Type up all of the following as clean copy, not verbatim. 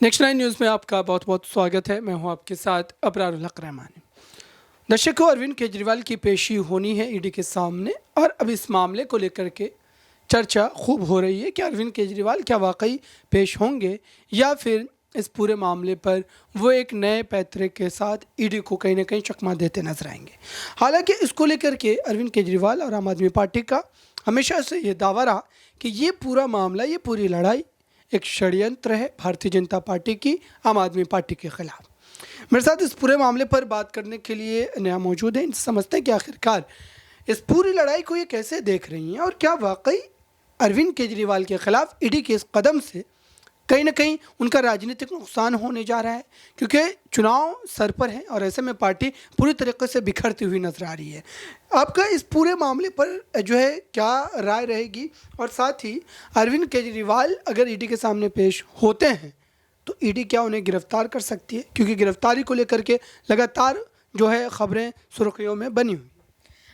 Next nine news में आपका बहुत बहुत स्वागत है। मैं हूं आपके साथ अबरारुल हक रहमानी। दर्शकों, अरविंद केजरीवाल की पेशी होनी है ईडी के सामने और अब इस मामले को लेकर के चर्चा खूब हो रही है कि अरविंद केजरीवाल क्या वाकई पेश होंगे या फिर इस पूरे मामले पर वो एक नए पैतरे के साथ ईडी को कहीं ना कहीं चकमा देते नजर आएंगे। हालांकि इसको लेकर के अरविंद केजरीवाल और आम आदमी पार्टी का हमेशा से ये दावा रहा कि ये पूरा मामला, ये पूरी लड़ाई एक षड्यंत्र है भारतीय जनता पार्टी की आम आदमी पार्टी के खिलाफ। मेरे साथ इस पूरे मामले पर बात करने के लिए नया मौजूद है। इनसे समझते हैं कि आखिरकार इस पूरी लड़ाई को ये कैसे देख रही हैं और क्या वाकई अरविंद केजरीवाल के खिलाफ ईडी के इस कदम से कहीं ना कहीं उनका राजनीतिक नुकसान होने जा रहा है, क्योंकि चुनाव सर पर है और ऐसे में पार्टी पूरी तरीके से बिखरती हुई नजर आ रही है। आपका इस पूरे मामले पर जो है क्या राय रहेगी, और साथ ही अरविंद केजरीवाल अगर ईडी के सामने पेश होते हैं तो ईडी क्या उन्हें गिरफ्तार कर सकती है, क्योंकि गिरफ्तारी को लेकर के लगातार जो है खबरें सुर्खियों में बनी हुई।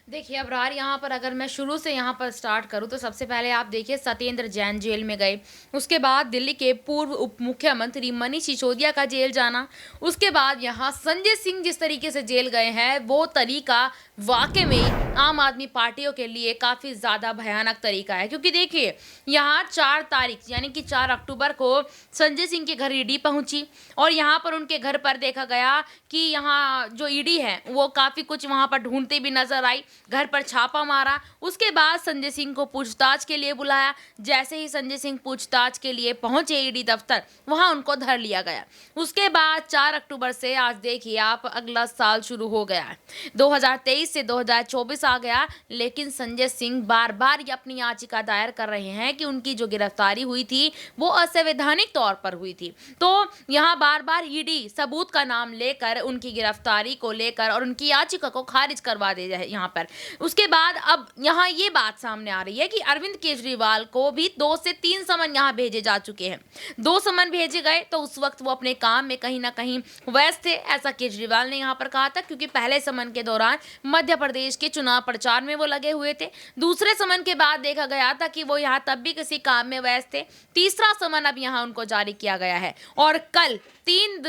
देखिए अबरार, यहाँ पर अगर मैं शुरू से यहाँ पर स्टार्ट करूँ तो सबसे पहले आप देखिए सत्येंद्र जैन जेल में गए, उसके बाद दिल्ली के पूर्व उप मुख्यमंत्री मनीष सिसोदिया का जेल जाना, उसके बाद यहाँ संजय सिंह जिस तरीके से जेल गए हैं वो तरीका वाकई में आम आदमी पार्टियों के लिए काफ़ी ज़्यादा भयानक तरीका है। क्योंकि देखिए यहाँ 4 तारीख यानी कि 4 अक्टूबर को संजय सिंह के घर ईडी पहुंची और यहाँ पर उनके घर पर देखा गया कि यहाँ जो ईडी है वो काफ़ी कुछ वहाँ पर ढूंढते भी नजर आई, घर पर छापा मारा। उसके बाद संजय सिंह को पूछताछ के लिए बुलाया। जैसे ही संजय सिंह पूछताछ के लिए पहुंचे ईडी दफ्तर, वहां उनको धर लिया गया। उसके बाद 4 अक्टूबर से आज देखिए आप अगला साल शुरू हो गया है, 2023 से 2024 आ गया, लेकिन संजय सिंह बार बार ये अपनी याचिका दायर कर रहे हैं कि उनकी जो गिरफ्तारी हुई थी वो असंवैधानिक तौर पर हुई थी। तो यहाँ बार बार ईडी सबूत का नाम लेकर उनकी गिरफ्तारी को लेकर और उनकी याचिका को खारिज करवा दे जाए यहाँ पर। उसके बाद अब यहाँ ये बात सामने आ रही है कि अरविंद केजरीवाल को भी 2 से 3 समन यहाँ भेजे जा चुके हैं। 2 समन भेजे गए तो उस वक्त वो अपने काम में कहीं ना कहीं व्यस्त थे, ऐसा केजरीवाल ने यहाँ पर कहा था, क्योंकि पहले समन के दौरान मध्य प्रदेश के चुनाव प्रचार में वो लगे हुए थे। दूसरे समन के बाद देखा गया था कि वो यहाँ तब भी किसी काम में व्यस्त थे। तीसरा समन अब यहाँ उनको जारी किया गया है और कल 3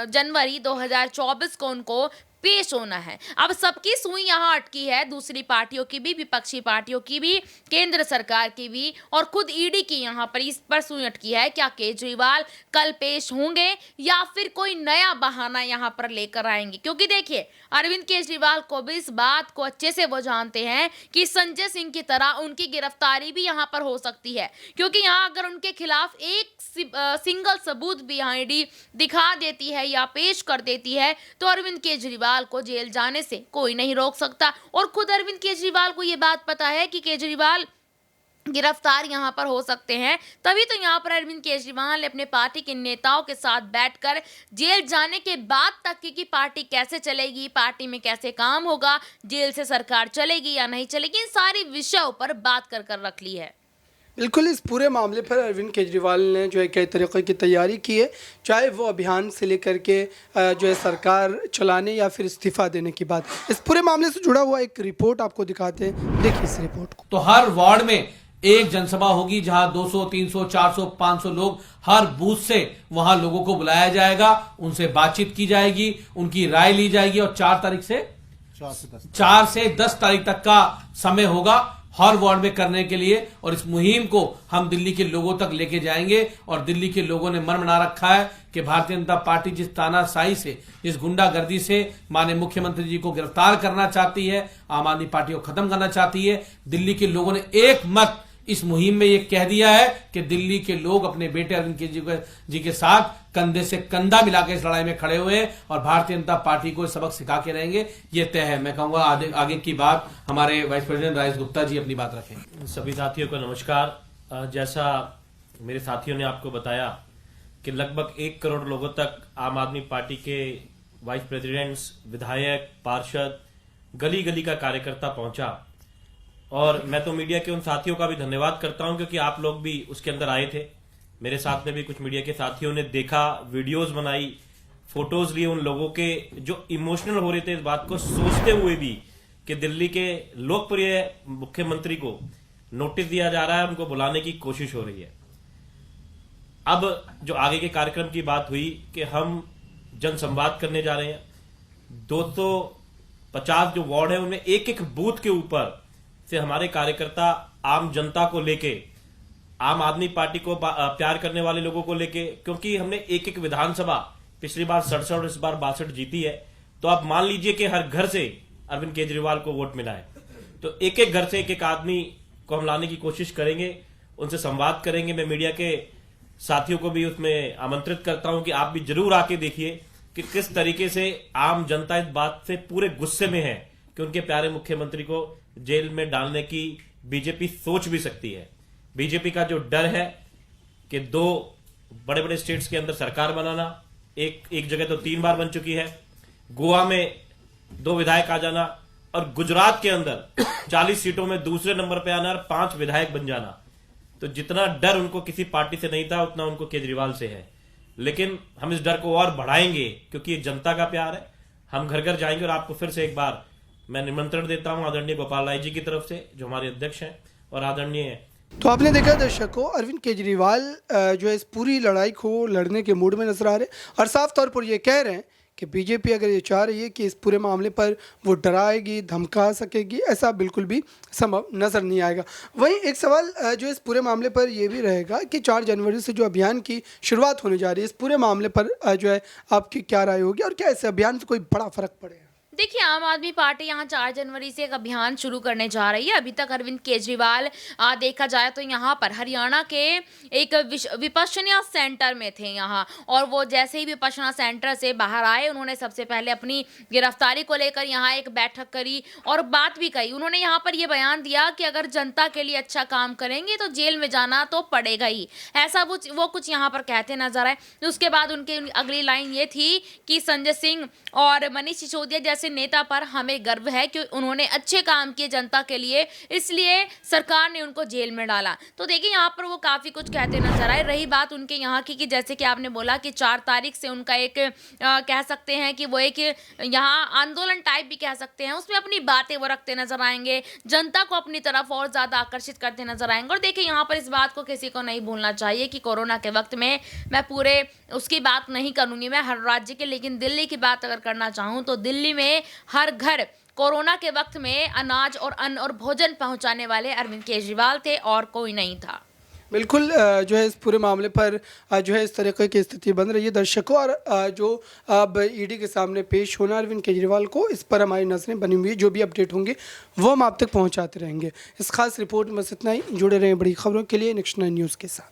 जनवरी 2024 को उनको पेश होना है। अब सबकी सुई यहाँ अटकी है, दूसरी पार्टियों की भी, विपक्षी पार्टियों की भी, केंद्र सरकार की भी और खुद ईडी की यहाँ पर इस पर सुई अटकी है। क्या केजरीवाल कल पेश होंगे या फिर कोई नया बहाना यहाँ पर लेकर आएंगे? क्योंकि देखिए अरविंद केजरीवाल को भी इस बात को अच्छे से वो जानते हैं कि संजय सिंह की तरह उनकी गिरफ्तारी भी यहाँ पर हो सकती है, क्योंकि यहाँ अगर उनके खिलाफ एक सिंगल सबूत भी यहाँ ईडी दिखा देती है या पेश कर देती है तो अरविंद केजरीवाल को जेल जाने से कोई नहीं रोक सकता। और खुद अरविंद केजरीवाल को यह बात पता है कि केजरीवाल गिरफ्तार यहाँ पर हो सकते हैं, तभी तो यहाँ पर अरविंद केजरीवाल ने अपने पार्टी के नेताओं के साथ बैठकर जेल जाने के बाद तक की पार्टी कैसे चलेगी, पार्टी में कैसे काम होगा, जेल से सरकार चलेगी या नहीं चलेगी, इन सारी विषयों पर बात कर रख ली है। बिल्कुल, इस पूरे मामले पर अरविंद केजरीवाल ने जो है कई तरीक़े की तैयारी की है, चाहे वो अभियान से लेकर के जो है सरकार चलाने या फिर इस्तीफा देने की बात। इस पूरे मामले से जुड़ा हुआ एक रिपोर्ट आपको दिखाते हैं, देखिए इस रिपोर्ट को। तो हर वार्ड में एक जनसभा होगी जहां 200, 300, 400, 500 लोग हर बूथ से वहां लोगों को बुलाया जाएगा, उनसे बातचीत की जाएगी, उनकी राय ली जाएगी और 4 से 10 तारीख तक का समय होगा हर वार्ड में करने के लिए। और इस मुहिम को हम दिल्ली के लोगों तक लेके जाएंगे और दिल्ली के लोगों ने मन बना रखा है कि भारतीय जनता पार्टी जिस तानाशाही से, जिस गुंडागर्दी से माननीय मुख्यमंत्री जी को गिरफ्तार करना चाहती है, आम आदमी पार्टी को खत्म करना चाहती है, दिल्ली के लोगों ने एक मत इस मुहिम में ये कह दिया है कि दिल्ली के लोग अपने बेटे अरविंद केजरीवाल जी के साथ कंधे से कंधा मिलाकर इस लड़ाई में खड़े हुए हैं और भारतीय जनता पार्टी को सबक सिखा के रहेंगे, ये तय है। मैं कहूंगा आगे की बात हमारे वाइस प्रेसिडेंट राजेश गुप्ता जी अपनी बात रखें। सभी साथियों को नमस्कार। जैसा मेरे साथियों ने आपको बताया कि लगभग 1 करोड़ लोगों तक आम आदमी पार्टी के वाइस प्रेसिडेंट्स, विधायक, पार्षद, गली गली का कार्यकर्ता पहुंचा और मैं तो मीडिया के उन साथियों का भी धन्यवाद करता हूं क्योंकि आप लोग भी उसके अंदर आए थे। मेरे साथ में भी कुछ मीडिया के साथियों ने देखा, वीडियोस बनाई, फोटोज लिए उन लोगों के जो इमोशनल हो रहे थे इस बात को सोचते हुए भी कि दिल्ली के लोकप्रिय मुख्यमंत्री को नोटिस दिया जा रहा है, उनको बुलाने की कोशिश हो रही है। अब जो आगे के कार्यक्रम की बात हुई कि हम जनसंवाद करने जा रहे हैं। 250 जो वार्ड है उनमें एक एक बूथ के ऊपर से हमारे कार्यकर्ता आम जनता को लेके, आम आदमी पार्टी को प्यार करने वाले लोगों को लेके, क्योंकि हमने एक एक विधानसभा पिछली बार 67 और इस बार 62 जीती है, तो आप मान लीजिए कि हर घर से अरविंद केजरीवाल को वोट मिला है। तो एक एक घर से एक एक आदमी को हम लाने की कोशिश करेंगे, उनसे संवाद करेंगे। मैं मीडिया के साथियों को भी उसमें आमंत्रित करता हूं कि आप भी जरूर आके देखिए कि किस तरीके से आम जनता इस बात से पूरे गुस्से में है कि उनके प्यारे मुख्यमंत्री को जेल में डालने की बीजेपी सोच भी सकती है। बीजेपी का जो डर है कि 2 बड़े बड़े स्टेट्स के अंदर सरकार बनाना, एक जगह तो 3 बार बन चुकी है, गोवा में 2 विधायक आ जाना और गुजरात के अंदर 40 सीटों में दूसरे नंबर पे आना और 5 विधायक बन जाना। तो जितना डर उनको किसी पार्टी से नहीं था उतना उनको केजरीवाल से है। लेकिन हम इस डर को और बढ़ाएंगे क्योंकि ये जनता का प्यार है। हम घर घर जाएंगे और आपको फिर से एक बार मैं निमंत्रण देता हूं आदरणीय गोपाल राय जी की तरफ से, जो हमारे अध्यक्ष हैं और आदरणीय। तो आपने देखा दर्शकों, अरविंद केजरीवाल जो है इस पूरी लड़ाई को लड़ने के मूड में नजर आ रहे हैं और साफ तौर पर ये कह रहे हैं कि बीजेपी अगर ये चाह रही है कि इस पूरे मामले पर वो डराएगी, धमका सकेगी, ऐसा बिल्कुल भी संभव नज़र नहीं आएगा। वहीं एक सवाल जो इस पूरे मामले पर ये भी रहेगा कि 4 जनवरी से जो अभियान की शुरुआत होने जा रही है, इस पूरे मामले पर जो है आपकी क्या राय होगी और क्या इस अभियान से कोई बड़ा फर्क पड़ेगा? देखिए, आम आदमी पार्टी यहाँ 4 जनवरी से एक अभियान शुरू करने जा रही है। अभी तक अरविंद केजरीवाल देखा जाए तो यहाँ पर हरियाणा के एक विपश्यना सेंटर में थे यहाँ, और वो जैसे ही विपश्यना सेंटर से बाहर आए उन्होंने सबसे पहले अपनी गिरफ्तारी को लेकर यहाँ एक बैठक करी और बात भी कही। उन्होंने यहाँ पर ये बयान दिया कि अगर जनता के लिए अच्छा काम करेंगे तो जेल में जाना तो पड़ेगा ही, ऐसा वो कुछ यहाँ पर कहते नजर आए। उसके बाद उनकी अगली लाइन ये थी कि संजय सिंह और मनीष सिसोदिया जैसे नेता पर हमें गर्व है कि उन्होंने अच्छे काम किए जनता के लिए, इसलिए सरकार ने उनको जेल में डाला। तो देखिए, यहाँ पर वो काफ़ी कुछ कहते नजर आए। रही बात उनके यहाँ की कि जैसे कि आपने बोला कि 4 तारीख से उनका एक कह सकते हैं कि वो एक यहाँ आंदोलन टाइप भी कह सकते हैं, उसमें अपनी बातें वो रखते नजर आएंगे, जनता को अपनी तरफ और ज़्यादा आकर्षित करते नजर आएंगे। और देखिए, यहाँ पर इस बात को किसी को नहीं भूलना चाहिए कि कोरोना के वक्त में मैं पूरे उसकी बात नहीं करूँगी, मैं हर राज्य के, लेकिन दिल्ली की बात अगर करना चाहूँ तो दिल्ली में हर घर कोरोना के वक्त में अनाज और अन्न और भोजन पहुंचाने वाले अरविंद केजरीवाल थे और कोई नहीं था। बिल्कुल जो है इस पूरे मामले पर जो है इस तरीके की स्थिति बन रही है दर्शकों, और जो अब ईडी के सामने पेश होना अरविंद केजरीवाल को, इस पर हमारी नजरें बनी हुई है। जो भी अपडेट होंगे वो हम आप तक पहुंचाते रहेंगे। इस खास रिपोर्ट में बस इतना ही। जुड़े रहें बड़ी खबरों के लिए नेक्स्ट 9 न्यूज़ के साथ।